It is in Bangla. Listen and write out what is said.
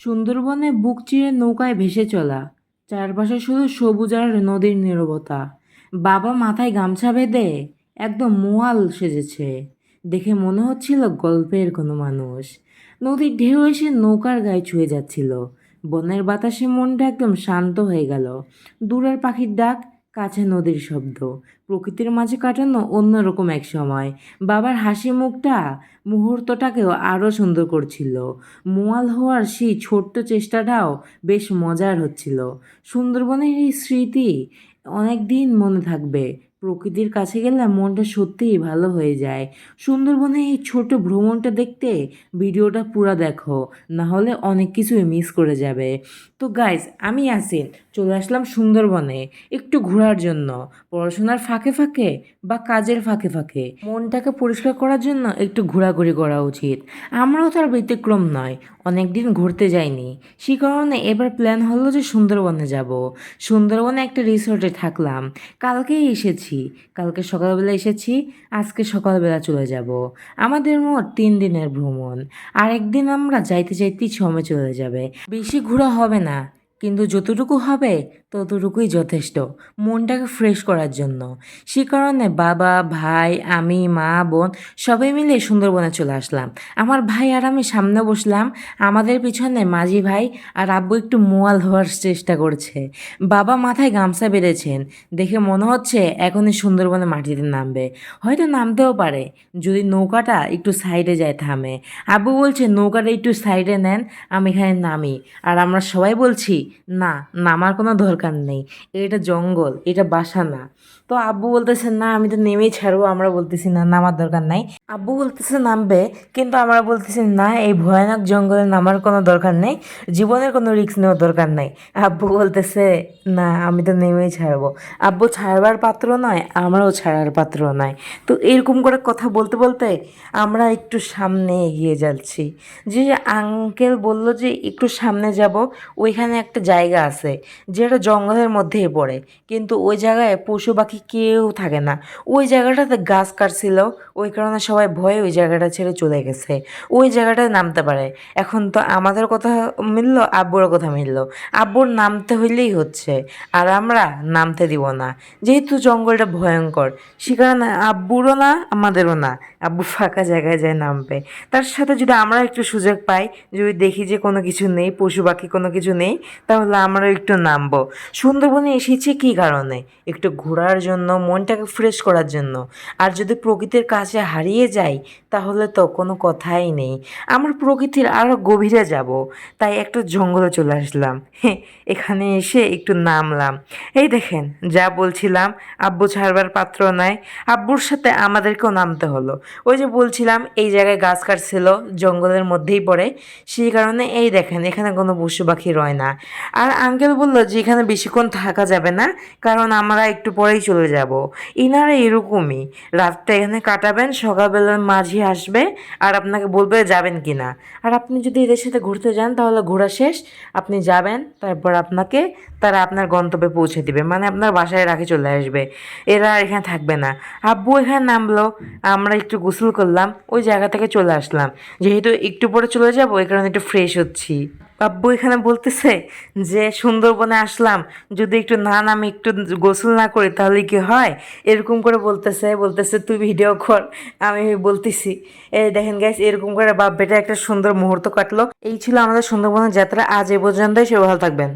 সুন্দরবনে বুক চিরে নৌকায় ভেসে চলা, চারপাশে শুধু সবুজ আর নদীর নীরবতা। বাবা মাথায় গামছা বেঁধে একদম মোয়াল সেজেছে, দেখে মনে হচ্ছিল গল্পের কোনো মানুষ। নদীর ঢেউ এসে নৌকার গায়ে ছুঁয়ে যাচ্ছিল, বনের বাতাসে মনটা একদম শান্ত হয়ে গেল। দূরের পাখির ডাক, কাছে নদীর শব্দ, প্রকৃতির মাঝে কাটানো অন্যরকম এক সময়। বাবার হাসি মুখটা মুহূর্তটাকেও আরও সুন্দর করছিল। মোয়াল হওয়ার সেই ছোট্ট চেষ্টাটাও বেশ মজার হচ্ছিল। সুন্দরবনের এই স্মৃতি অনেক দিন মনে থাকবে। প্রকৃতির কাছে গেলে মনটা সত্যিই ভালো হয়ে যায়। সুন্দরবনে এই ছোট ভ্রমণটা দেখতে ভিডিওটা পুরা দেখো, না হলে অনেক কিছুই মিস করে যাবে। তো গাইজ, আমি আসিন চলে আসলাম সুন্দরবনে একটু ঘোরার জন্য। পড়াশোনার ফাঁকে ফাঁকে বা কাজের ফাঁকে ফাঁকে মনটাকে পরিষ্কার করার জন্য একটু ঘোরাঘুরি করা উচিত। আমরাও তার ব্যতিক্রম নয়, অনেকদিন ঘুরতে যাইনি। সে কারণে এবার প্ল্যান হলো যে সুন্দরবনে যাব। সুন্দরবনে একটা রিসোর্টে থাকলাম, কালকেই এসেছি। কালকে সকালবেলা এসেছি, আজকে সকালবেলা চলে যাব। আমাদের মোট 3 দিনের ভ্রমণ। আর একদিন আমরা যাইতে যাইতেই সময় চলে যাবে। বেশি ঘোরা হবে না, কিন্তু যতটুকু হবে ততটুকুই যথেষ্ট মনটাকে ফ্রেশ করার জন্য। সে কারণে বাবা, ভাই, আমি, মা, বোন সবাই মিলে সুন্দরবনে চলে আসলাম। আমার ভাই আর আমি সামনে বসলাম, আমাদের পিছনে মাঝি ভাই আর আব্বু একটু মোয়াল হওয়ার চেষ্টা করছে। বাবা মাথায় গামছা বেঁধেছেন, দেখে মনে হচ্ছে এখনই সুন্দরবনে মাটিতে নামবে। হয়তো নামতেও পারে যদি নৌকাটা একটু সাইডে যায় থামে। আব্বু বলছে নৌকাটা একটু সাইডে নেন, আমি এখানে নামি। আর আমরা সবাই বলছি না, নামার কোনো দরকার নেই, এটা জঙ্গল, এটা বাসা না। তো আব্বু বলতেছে না, আমি তো নেমেই ছাড়বো। আমরা বলতেছি না, নামার দরকার নাই। আব্বু বলতেছে নামবে, কিন্তু আমরা বলতেছি না, এই ভয়ানক জঙ্গলে নামার কোনো দরকার নেই, জীবনের কোনো রিস্ক নেওয়ার দরকার নেই। আব্বু বলতেছে না, আমি তো নেমেই ছাড়বো। আব্বু ছাড়বার পাত্র নয়, আমরাও ছাড়ার পাত্র নয়। তো এরকম করে কথা বলতে বলতে আমরা একটু সামনে এগিয়ে যাচ্ছি। যে আঙ্কেল বলল যে একটু সামনে যাব, ওইখানে একটা জায়গা আছে যেটা জঙ্গলের মধ্যেই পড়ে, কিন্তু ওই জায়গায় পশু পাখি কেউ থাকে না। ওই জায়গাটাতে গাছ কাটছিল, ওই কারণে সবাই ভয়ে ওই জায়গাটা ছেড়ে চলে গেছে। ওই জায়গাটায় নামতে পারে। এখন তো আমাদের কথা মিলল, আব্বুর কথা মিলল। আব্বুর নামতে হইলেই হচ্ছে, আর আমরা নামতে দিব না, যেহেতু জঙ্গলটা ভয়ঙ্কর। সে কারণে আব্বুরও না, আমাদেরও না। আব্বু ফাঁকা জায়গায় যায় নামবে। তার সাথে যদি আমরা একটু সুযোগ পাই, যদি দেখি যে কোনো কিছু নেই, পশু পাখি কোনো কিছু নেই, তাহলে আমরা একটু নামবো। সুন্দরবনে এসেছি কী কারণে? একটু ঘোরার জন্য, মনটাকে ফ্রেশ করার জন্য। আর যদি প্রকৃতির কাছে হারিয়ে যাই, তাহলে তো কোনো কথাই নেই। আমরা প্রকৃতির আরও গভীরে যাব, তাই একটা জঙ্গলে চলে আসলাম। এখানে এসে একটু নামলাম। এই দেখেন, যা বলছিলাম, আব্বু ছাড়বার পাত্র নয়, আব্বুর সাথে আমাদেরকেও নামতে হলো। ওই যে বলছিলাম এই জায়গায় গাছ কাটছিল, জঙ্গলের মধ্যেই পড়ে, সেই কারণে এই দেখেন এখানে কোনো পশু পাখি রয় না। আর আঙ্কেল বললো যে এখানে বেশিক্ষণ থাকা যাবে না, কারণ আমরা একটু পরেই চলে যাব। ইনারা এরকমই, রাতটা এখানে কাটাবেন, সকালবেলার মাঝি আসবে আর আপনাকে বলবে যাবেন কি না। আর আপনি যদি এদের সাথে ঘুরতে যান, তাহলে ঘোরা শেষ, আপনি যাবেন, তারপর তারা আপনার গন্তব্যে পৌঁছে দিবে, মানে আপনার বাসায় রাখে চলে আসবে। এরা আর এখানে থাকবে না। আব্বু এখানে নামলো, আমরা একটু গোসল করলাম, ওই জায়গা থেকে চলে আসলাম। যেহেতু একটু পরে চলে যাবো, এই কারণে একটু ফ্রেশ হচ্ছি। আব্বু এখানে বলতেছে যে সুন্দরবনে আসলাম, যদি একটু না নামি একটু গোসল না করি তাহলে কি হয়, এরকম করে বলতেছে তুই ভিডিও কর। আমি বলতেছি এই দেখেন গাইস, এরকম করে বাপ বেটা একটা সুন্দর মুহূর্ত কাটলো। এই ছিল আমাদের সুন্দরবনের যাত্রা। আজ এ পর্যন্তই। সে ভালো থাকবেন।